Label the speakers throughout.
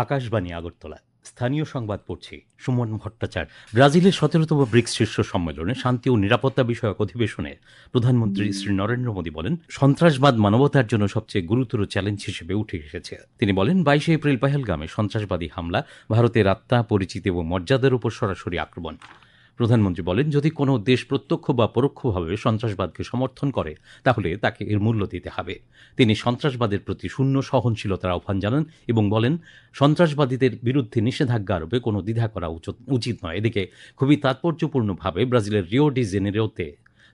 Speaker 1: আকাশবাণী আগরতলা স্থানীয় সংবাদ পড়ছি সুমন ভট্টাচার্য। ব্রাজিলের 17তম ব্রিক্স শীর্ষ সম্মেলনে শান্তি ও নিরাপত্তা বিষয়ক অধিবেশনে প্রধানমন্ত্রী শ্রী নরেন্দ্র মোদী বলেন, সন্ত্রাসবাদ মানবতার জন্য সবচেয়ে গুরুতর চ্যালেঞ্জ হিসেবে উঠে এসেছে। তিনি বলেন, 22 এপ্রিল পেহেলগামে সন্ত্রাসবাদী হামলা ভারতের আত্মা, পরিচিতি এবং মর্যাদার উপর সরাসরি আক্রমণ। প্রধানমন্ত্রী বলেন, যদি কোনো দেশ প্রত্যক্ষ বা পরোক্ষভাবে সন্ত্রাসবাদকে সমর্থন করে তাহলে তাকে এর মূল্য দিতে হবে। তিনি সন্ত্রাসবাদের প্রতি শূন্য সহনশীলতার আহ্বান জানান এবং বলেন, সন্ত্রাসবাদীদের বিরুদ্ধে নিষেধাজ্ঞা আরোপে কোনো দ্বিধা করা উচিত নয়। এদিকে খুবই তাৎপর্যপূর্ণভাবে ব্রাজিলের রিও ডি জেনেরোতে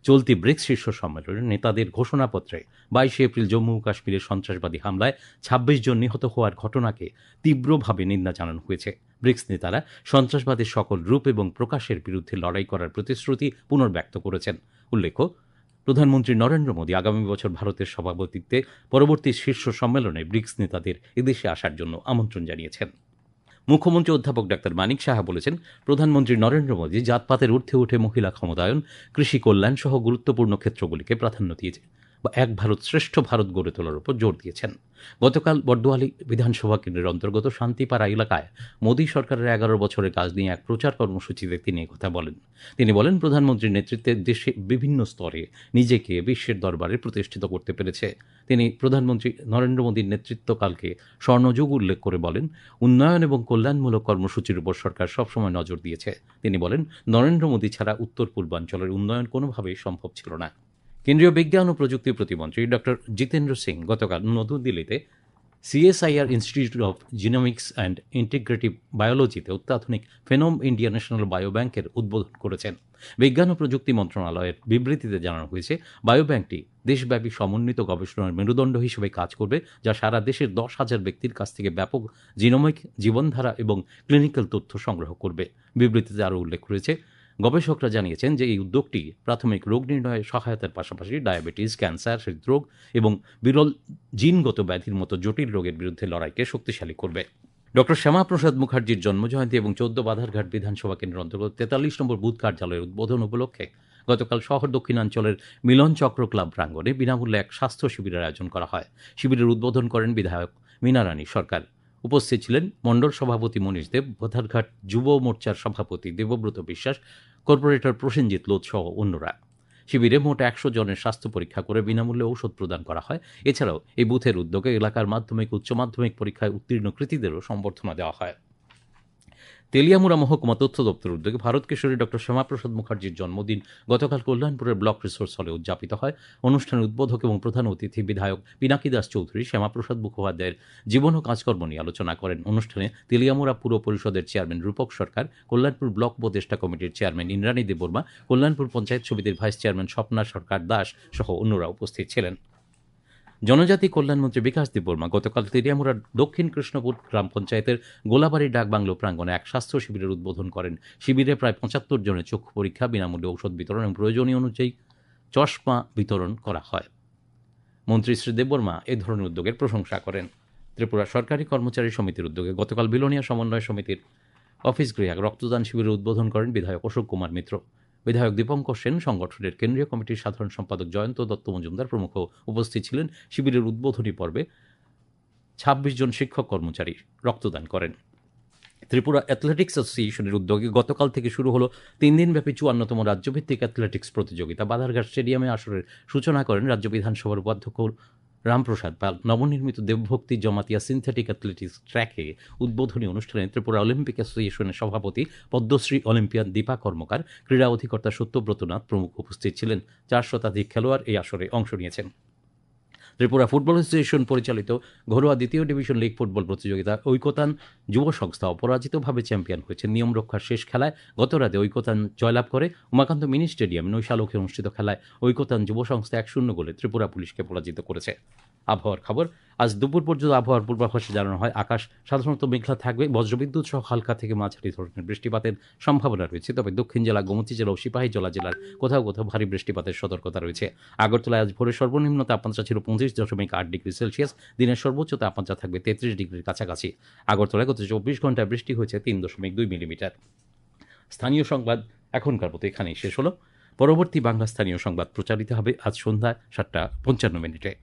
Speaker 1: চলতি ব্রিক্স শীর্ষ সম্মেলনের নেতাদের ঘোষণাপত্রে 22 এপ্রিল জম্মু ও কাশ্মীরের সন্ত্রাসবাদী হামলায় 26 জন নিহত হওয়ার ঘটনাকে তীব্রভাবে নিন্দা জানানো হয়েছে। ব্রিক্স নেতারা সন্ত্রাসবাদের সকল রূপ এবং প্রকাশের বিরুদ্ধে লড়াই করার প্রতিশ্রুতি পুনর্ব্যক্ত করেছেন। উল্লেখ্য, প্রধানমন্ত্রী নরেন্দ্র মোদী আগামী বছর ভারতের সভাপতিত্বে পরবর্তী শীর্ষ সম্মেলনে ব্রিক্স নেতাদের এদেশে আসার জন্য আমন্ত্রণ জানিয়েছেন। মুখ্যমন্ত্রী অধ্যাপক ডাক্তার মানিক সাহা বলেছেন, প্রধানমন্ত্রী নরেন্দ্র মোদী জাতপাতের ঊর্ধ্বে উঠে মহিলা ক্ষমতায়ন, কৃষি কল্যাণ সহ গুরুত্বপূর্ণ ক্ষেত্রগুলিকে প্রাধান্য দিয়েছে বা এক ভারত শ্রেষ্ঠ ভারত গড়ে তোলার উপর জোর দিয়েছেন। গতকাল বর্দোয়ালি বিধানসভা কেন্দ্রের অন্তর্গত শান্তিপাড়া এলাকায় মোদী সরকারের 11 বছরের কাজ নিয়ে এক প্রচার কর্মসূচিতে তিনি একথা বলেন। তিনি বলেন, প্রধানমন্ত্রীর নেতৃত্বে দেশে বিভিন্ন স্তরে নিজেকে বিশ্বের দরবারে প্রতিষ্ঠিত করতে পেরেছে। তিনি প্রধানমন্ত্রী নরেন্দ্র মোদীর নেতৃত্বকালকে স্বর্ণযুগ উল্লেখ করে বলেন, উন্নয়ন এবং কল্যাণমূলক কর্মসূচির উপর সরকার সবসময় নজর দিয়েছে। তিনি বলেন, নরেন্দ্র মোদী ছাড়া উত্তর পূর্বাঞ্চলের উন্নয়ন কোনোভাবেই সম্ভব ছিল না। কেন্দ্রীয় বিজ্ঞান ও প্রযুক্তি প্রতিমন্ত্রী ডক্টর জিতেন্দ্র সিং গতকাল নতুন দিল্লিতে CSIR institute of genomics and integrative বায়োলজিতে অত্যাধুনিক ফেনোম ইন্ডিয়া ন্যাশনাল বায়োব্যাংকের উদ্বোধন করেছেন। বিজ্ঞান ও প্রযুক্তি মন্ত্রণালয়ের বিবৃতিতে জানানো হয়েছে, বায়োব্যাংকটি দেশব্যাপী সমন্বিত গবেষণার মেরুদণ্ড হিসেবে কাজ করবে, যা সারা দেশের 10,000 ব্যক্তির কাছ থেকে ব্যাপক জিনোমিক, জীবনধারা এবং ক্লিনিক্যাল তথ্য সংগ্রহ করবে। বিবৃতিতে আরও উল্লেখ রয়েছে, গবেষকরা জানিয়েছেন যে এই উদ্যোগটি প্রাথমিক রোগ নির্ণয়ে সহায়তার পাশাপাশি ডায়াবেটিস, ক্যান্সার, হৃদরোগ এবং বিরল জিনগত ব্যাধির মতো জটিল রোগের বিরুদ্ধে লড়াইকে শক্তিশালী করবে। ডক্টর শ্যামাপ্রসাদ মুখার্জির জন্মজয়ন্তী এবং 14 বাধারঘাট বিধানসভা কেন্দ্রের অন্তর্গত 43 নম্বর বুথ কার্যালয়ের উদ্বোধন উপলক্ষে গতকাল শহর দক্ষিণাঞ্চলের মিলন চক্র ক্লাব প্রাঙ্গণে বিনামূল্যে এক স্বাস্থ্য শিবিরের আয়োজন করা হয়। শিবিরের উদ্বোধন করেন বিধায়ক মীনা রানী সরকার। উপস্থিত ছিলেন মণ্ডল সভাপতি মনীষ দেব, বাধারঘাট যুব মোর্চার সভাপতি দেবব্রত বিশ্বাস, কর্পোরেটর প্রসেনজিৎ লোধ সহ অন্যরা। শিবিরে মোট 100 জনের স্বাস্থ্য পরীক্ষা করে বিনামূল্যে ঔষধ প্রদান করা হয়। এছাড়াও এই বুথের উদ্যোগে এলাকার মাধ্যমিক, উচ্চ মাধ্যমিক পরীক্ষায় উত্তীর্ণ কৃতীদেরও সম্বর্ধনা দেওয়া হয়। তেলিয়ামুড়া মহকুমা তথ্য দপ্তরের উদ্যোগে ভারত কেশরী ডক্টর শ্যামাপ্রসাদ মুখার্জির জন্মদিন গতকাল কল্যাণপুরের ব্লক রিসোর্স হলে উদযাপিত হয়। অনুষ্ঠানের উদ্বোধক এবং প্রধান অতিথি বিধায়ক পিনাকি দাস চৌধুরী শ্যামাপ্রসাদ মুখোপাধ্যায়ের জীবন ও কাজকর্ম নিয়ে আলোচনা করেন। অনুষ্ঠানে তেলিয়ামুড়া পুর পরিষদের চেয়ারম্যান রূপক সরকার, কল্যাণপুর ব্লক উপদেষ্টা কমিটির চেয়ারম্যান ইন্দ্রাণী দেববর্মা, কল্যাণপুর পঞ্চায়েত সমিতির ভাইস চেয়ারম্যান স্বপ্না সরকার দাস সহ অন্যরা উপস্থিত ছিলেন। জনজাতি কল্যাণমন্ত্রী বিকাশ দেববর্মা গতকাল তেলিয়ামুড়ার দক্ষিণ কৃষ্ণপুর গ্রাম পঞ্চায়েতের গোলাবাড়ি ডাকবাংলো প্রাঙ্গণে এক স্বাস্থ্য শিবিরের উদ্বোধন করেন। শিবিরে প্রায় 75 জনের চক্ষু পরীক্ষা, বিনামূল্যে ঔষধ বিতরণ এবং প্রয়োজনীয় অনুযায়ী চশমা বিতরণ করা হয়। মন্ত্রী শ্রী দেববর্মা এ ধরনের উদ্যোগের প্রশংসা করেন। ত্রিপুরা সরকারি কর্মচারী সমিতির উদ্যোগে গতকাল বিলোনিয়া সমন্বয় সমিতির অফিস গৃহে রক্তদান শিবিরের উদ্বোধন করেন বিধায়ক অশোক কুমার মিত্র। বিধায়ক দীপঙ্কর সেন, সংগঠনের কেন্দ্রীয় কমিটির সাধারণ সম্পাদক জয়ন্ত দত্ত মজুমদার প্রমুখ উপস্থিত ছিলেন। শিবিরের উদ্বোধনী পর্বে 26 জন শিক্ষক কর্মচারী রক্তদান করেন। ত্রিপুরা অ্যাথলেটিক্স অ্যাসোসিয়েশনের উদ্যোগে গতকাল থেকে শুরু হলো 3 দিনব্যাপী 54তম রাজ্যভিত্তিক অ্যাথলেটিক্স প্রতিযোগিতা। বাধারঘাট স্টেডিয়ামে আসরের সূচনা করেন রাজ্য বিধানসভার উপাধ্যক্ষ রামপ্রসাদ পাল। নবনির্মিত দেবভক্তি জমাতিয়া সিনথেটিক অ্যাথলেটিক্স ট্র্যাকে উদ্বোধনী অনুষ্ঠানে ত্রিপুরা অলিম্পিক অ্যাসোসিয়েশনের সভাপতি পদ্মশ্রী অলিম্পিয়ান দীপা কর্মকার, ক্রীড়া অধিকর্তা সত্যব্রত নাথ প্রমুখ উপস্থিত ছিলেন। 4 শতাধিক খেলোয়াড় এই আসরে অংশ নিয়েছেন। ত্রিপুরা ফুটবল অ্যাসোসিয়েশন পরিচালিত ঘরোয়া দ্বিতীয় ডিভিশন লিগ ফুটবল প্রতিযোগিতা ঐকতান যুব সংস্থা অপরাজিতভাবে চ্যাম্পিয়ন হয়েছে। নিয়ম রক্ষার শেষ খেলায় গতরাতে ঐকতান জয়লাভ করে। উমাকান্ত মিনি স্টেডিয়াম নৈশালকে অনুষ্ঠিত খেলায় ঐকতান যুব সংস্থা 1-0 গোলে ত্রিপুরা পুলিশকে পরাজিত করেছে। আবহাওয়ার খবর। আজ দুপুর পর্যন্ত আবহাওয়ার পূর্বাভাসে জানানো হয়, আকাশ সাধারণত মেঘলা থাকবে, বজ্রবিদ্যুৎ সহ হালকা থেকে মাঝারি ধরনের বৃষ্টিপাতের সম্ভাবনা রয়েছে। তবে দক্ষিণ জেলা, গোমতী জেলা ও সিপাহীজলা জেলার কোথাও কোথাও ভারী বৃষ্টিপাতের সতর্কতা রয়েছে। আগরতলায় আজ ভোরের সর্বনিম্ন তাপমাত্রা ছিল 25.8 ডিগ্রি সেলসিয়াস। দিনের সর্বোচ্চ তাপমাত্রা থাকবে 33 ডিগ্রির কাছাকাছি। আগরতলায় গত 24 ঘন্টায় বৃষ্টি হয়েছে 3.2 মিলিমিটার। স্থানীয় সংবাদ এখনকার মতো এখানেই শেষ হলো। পরবর্তী বাংলা স্থানীয় সংবাদ প্রচারিত হবে আজ সন্ধ্যা 7:55।